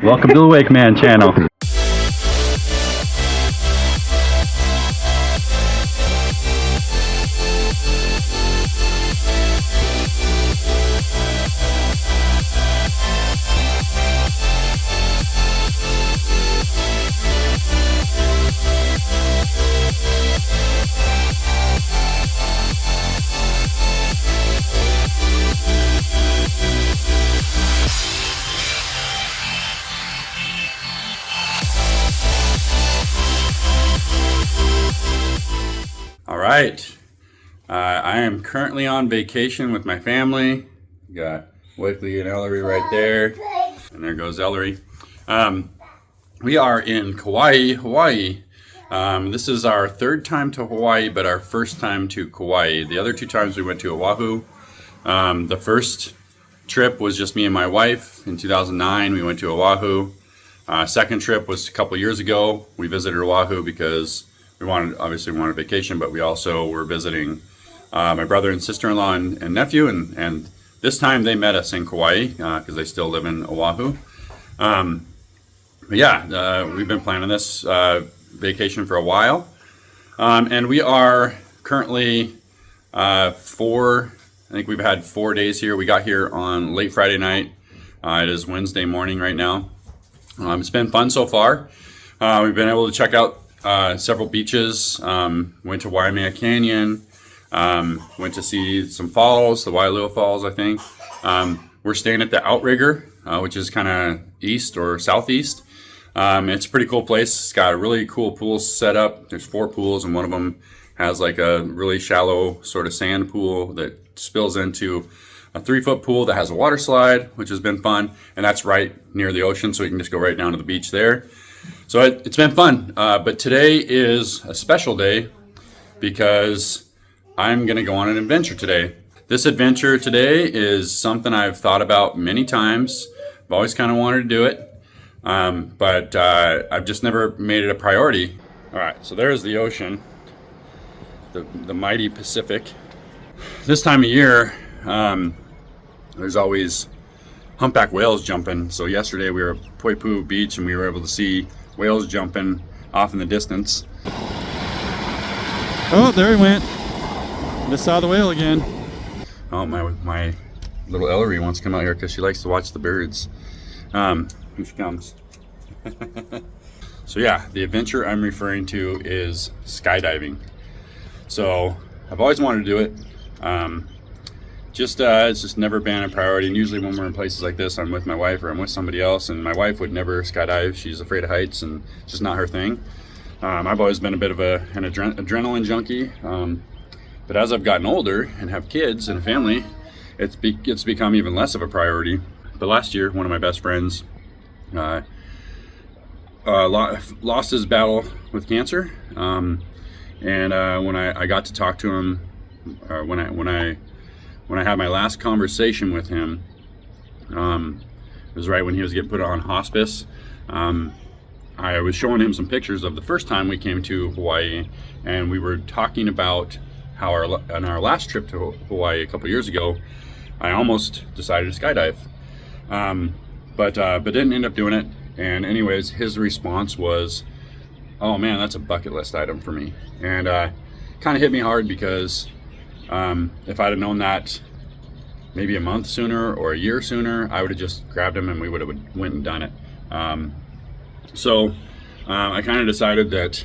Welcome to the Wake Man channel. All right, I am currently on vacation with my family. Got Wakely and Ellery right there, and there goes Ellery. We are in Kauai, Hawaii. This is our third time to Hawaii, but our first time to Kauai. The other two times we went to Oahu. The first trip was just me and my wife. In 2009, we went to Oahu. Second trip was a couple years ago. We visited Oahu because we obviously wanted a vacation, but we also were visiting my brother and sister-in-law and nephew, and this time they met us in Kauai because they still live in Oahu. But yeah, we've been planning this vacation for a while, and we are currently I think we've had 4 days here. We got here on late Friday night. It is Wednesday morning right now. It's been fun so far. We've been able to check out several beaches. Went to Waimea Canyon. Went to see some falls, the Wailua Falls, I think. We're staying at the Outrigger, which is kind of east or southeast. It's a pretty cool place. It's got a really cool pool set up. There's 4 pools, and one of them has like a really shallow sort of sand pool that spills into a 3-foot pool that has a water slide, which has been fun. And that's right near the ocean, so you can just go right down to the beach there. So it's been fun, but today is a special day because I'm going to go on an adventure today. This adventure today is something I've thought about many times. I've always kind of wanted to do it, but I've just never made it a priority. All right, so there's the ocean, the mighty Pacific. This time of year, there's always humpback whales jumping. So yesterday we were at Poipu Beach and we were able to see whales jumping off in the distance. Oh, there he went. Just saw the whale again. Oh, my little Ellery wants to come out here because she likes to watch the birds. Here she comes. So yeah, the adventure I'm referring to is skydiving. So I've always wanted to do it. It's just never been a priority, and usually when we're in places like this, I'm with my wife or I'm with somebody else, and my wife would never skydive. She's afraid of heights, and it's just not her thing. I've always been a bit of an adrenaline junkie, but as I've gotten older and have kids and a family, it's become even less of a priority. But last year, one of my best friends lost his battle with cancer, and when I got to talk to him, when I had my last conversation with him, it was right when he was getting put on hospice. I was showing him some pictures of the first time we came to Hawaii, and we were talking about how on our last trip to Hawaii a couple years ago, I almost decided to skydive, but didn't end up doing it. And anyways, his response was, "Oh man, that's a bucket list item for me," and kind of hit me hard because if I'd have known that maybe a month sooner or a year sooner, I would have just grabbed him and we would have went and done it. So I kind of decided that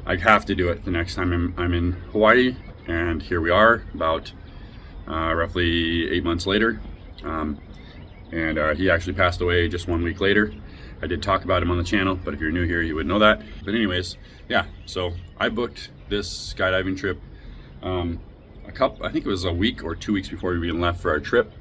I have to do it the next time I'm in Hawaii, and here we are about roughly 8 months later, and he actually passed away just 1 week later. I did talk about him on the channel, but if you're new here, you would know that. But anyways, yeah, so I booked this skydiving trip I think it was a week or 2 weeks before we even left for our trip.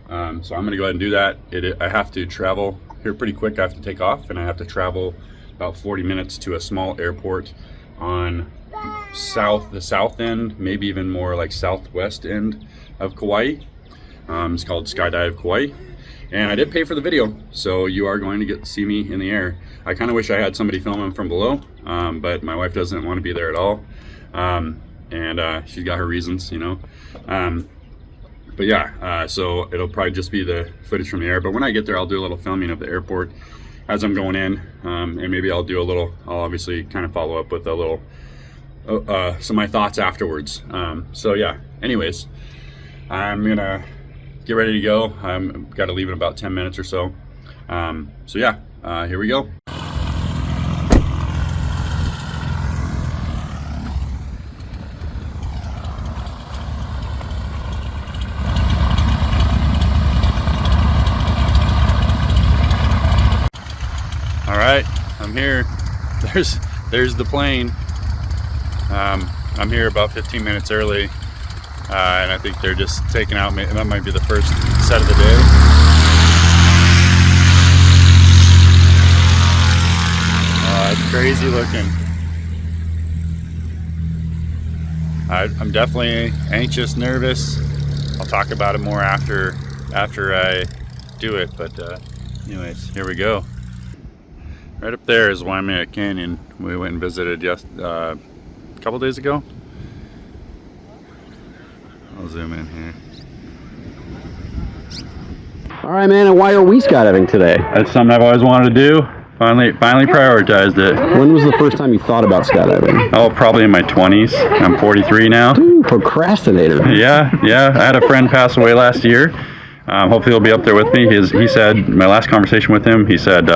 So I'm going to go ahead and do that. I have to travel here pretty quick. I have to take off, and I have to travel about 40 minutes to a small airport on the south end, maybe even more like southwest end of Kauai. It's called SKYDIVE Kauai. And I did pay for the video, so you are going to get to see me in the air. I kind of wish I had somebody filming from below, but my wife doesn't want to be there at all. And she's got her reasons, you know. But yeah, so it'll probably just be the footage from the air. But when I get there, I'll do a little filming of the airport as I'm going in, and maybe I'll obviously kind of follow up with a little some of my thoughts afterwards. So yeah, anyways, I'm gonna get ready to go. I'm got to leave in about 10 minutes or so. So yeah, here we go. All right, I'm here. There's the plane. I'm here about 15 minutes early, and I think they're just taking out, that might be the first set of the day. It's crazy looking. I'm definitely anxious, nervous. I'll talk about it more after I do it, but anyways, here we go. Right up there is Waimea Canyon. We went and visited just a couple days ago. I'll zoom in here. All right, man, and why are we skydiving today? That's something I've always wanted to do. Finally prioritized it. When was the first time you thought about skydiving? Oh, probably in my 20s. I'm 43 now. Ooh, procrastinator. Yeah. I had a friend pass away last year. Hopefully he'll be up there with me. He said, my last conversation with him, he said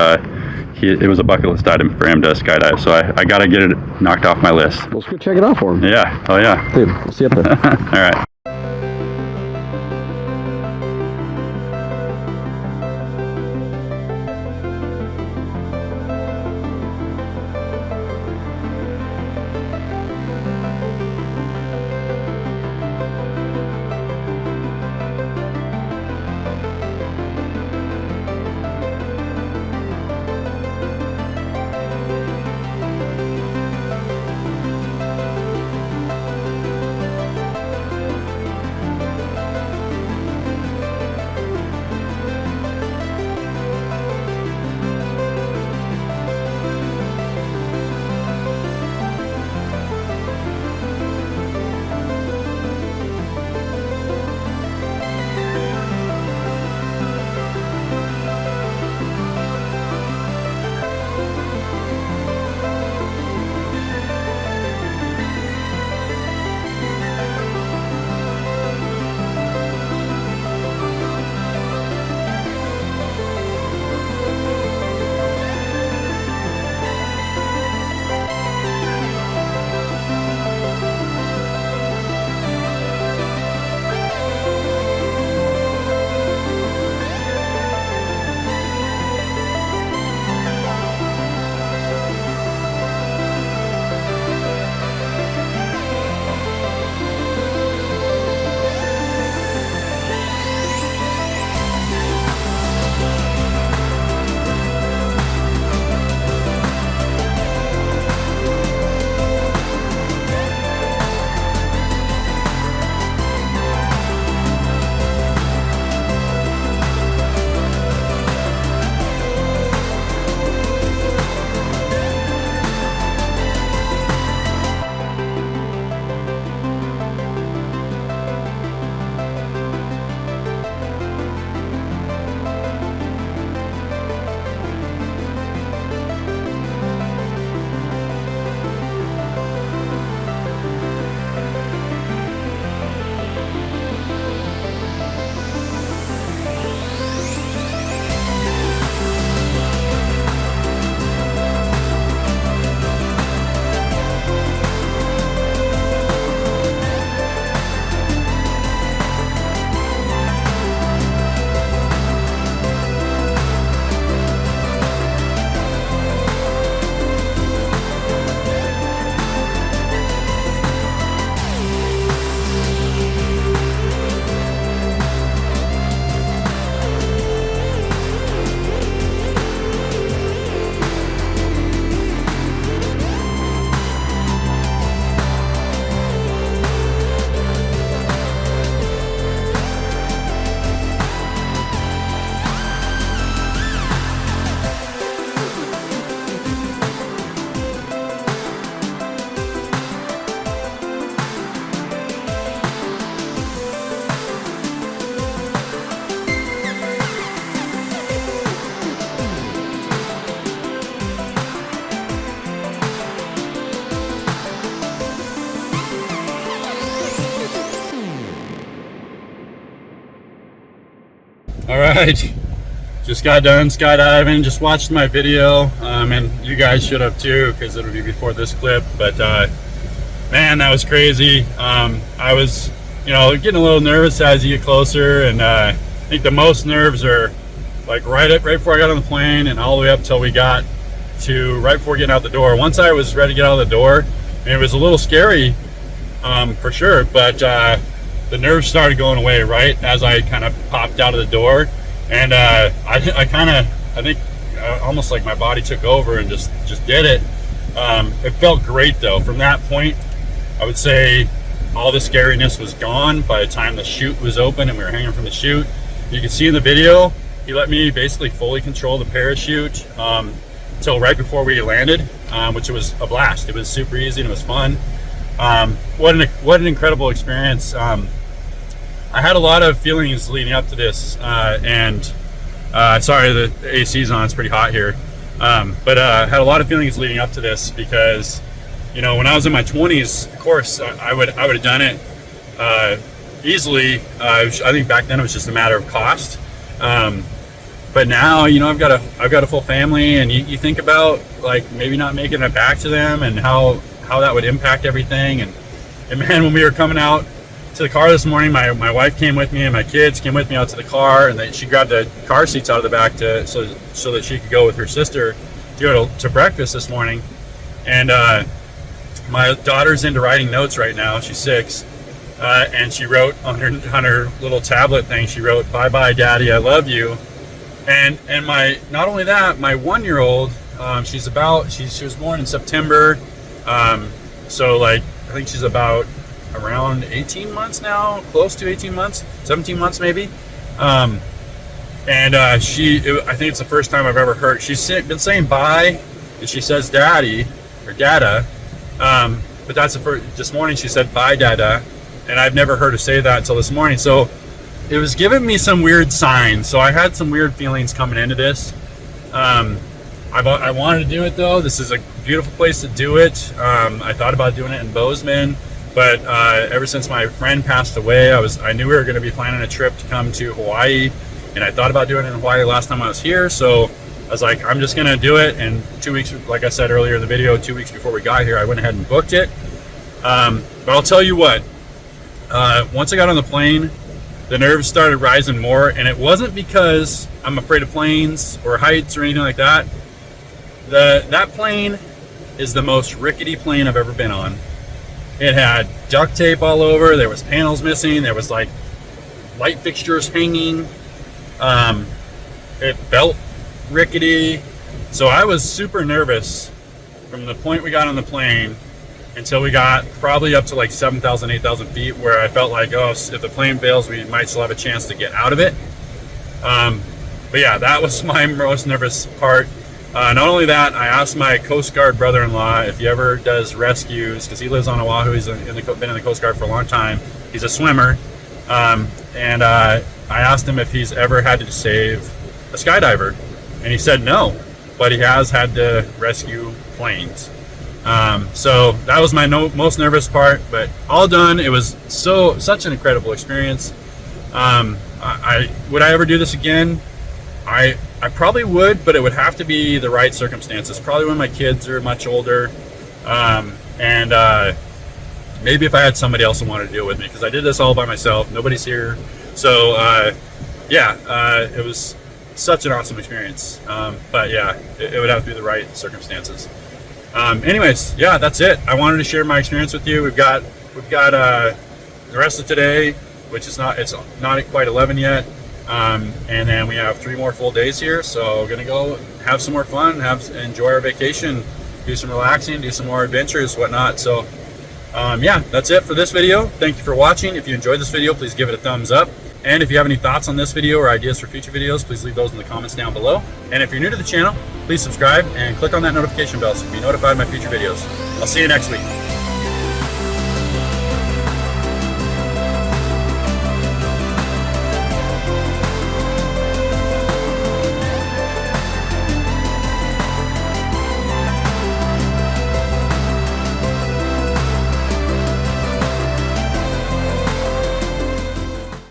it was a bucket list item for him to skydive, so I got to get it knocked off my list. Well, let's go check it out for him. Yeah. Oh yeah. Dude, we'll see you up there. All right. All right, just got done skydiving, just watched my video, and you guys should have too, because it'll be before this clip. But man, that was crazy. I was, getting a little nervous as you get closer, and I think the most nerves are like right before I got on the plane and all the way up till we got to right before getting out the door. Once I was ready to get out of the door, and it was a little scary for sure, but the nerves started going away right as I kind of popped out of the door, and I think almost like my body took over and just did it. It felt great though. From that point, I would say all the scariness was gone by the time the chute was open and we were hanging from the chute. You can see in the video, he let me basically fully control the parachute till right before we landed, which was a blast. It was super easy and it was fun. What an incredible experience. I had a lot of feelings leading up to this, and sorry the AC's on, it's pretty hot here, but I had a lot of feelings leading up to this because when I was in my 20s, of course I would have done it easily. I think back then it was just a matter of cost, but now I've got a full family, and you think about like maybe not making it back to them and how that would impact everything. And man, when we were coming out to the car this morning, my wife came with me and my kids came with me out to the car, and she grabbed the car seats out of the back so that she could go with her sister to go to breakfast this morning. And my daughter's into writing notes right now. She's 6, and she wrote on her little tablet thing, she wrote, "Bye bye daddy, I love you." And not only that, my 1-year-old, she was born in September, so like I think she's about around 18 months now, close to 18 months, 17 months maybe. I think it's the first time I've ever heard, she's been saying bye, and she says daddy or dada, but that's the first. This morning she said bye dada, and I've never heard her say that until this morning. So it was giving me some weird signs. So I had some weird feelings coming into this. I wanted to do it though. This is a beautiful place to do it. I thought about doing it in Bozeman, but ever since my friend passed away, I knew we were going to be planning a trip to come to Hawaii, and I thought about doing it in Hawaii last time I was here. So I was like, I'm just going to do it. And 2 weeks, like I said earlier in the video, 2 weeks before we got here, I went ahead and booked it. But I'll tell you what, once I got on the plane, the nerves started rising more, and it wasn't because I'm afraid of planes or heights or anything like that. That plane is the most rickety plane I've ever been on. It had duct tape all over, there was panels missing, there was like light fixtures hanging, it felt rickety. So I was super nervous from the point we got on the plane until we got probably up to like 7,000, 8,000 feet, where I felt like, oh, if the plane fails, we might still have a chance to get out of it. But yeah, that was my most nervous part. Not only that, I asked my Coast Guard brother-in-law if he ever does rescues, because he lives on Oahu. He's been in the Coast Guard for a long time. He's a swimmer. And I asked him if he's ever had to save a skydiver. And he said no, but he has had to rescue planes. So that was my most nervous part, but all done. It was such an incredible experience. Would I ever do this again? I probably would, but it would have to be the right circumstances. Probably when my kids are much older, and maybe if I had somebody else who wanted to do it with me, because I did this all by myself. Nobody's here, so it was such an awesome experience. But yeah, it would have to be the right circumstances. Anyways, yeah, that's it. I wanted to share my experience with you. We've got the rest of today, which is it's not quite 11 yet. And then we have 3 more full days here, so we're gonna go have some more fun, enjoy our vacation, do some relaxing, do some more adventures, whatnot. So yeah, that's it for this video. Thank you for watching. If you enjoyed this video, please give it a thumbs up, and if you have any thoughts on this video or ideas for future videos, please leave those in the comments down below. And if you're new to the channel, please subscribe and click on that notification bell so you can be notified of my future videos. I'll see you next week.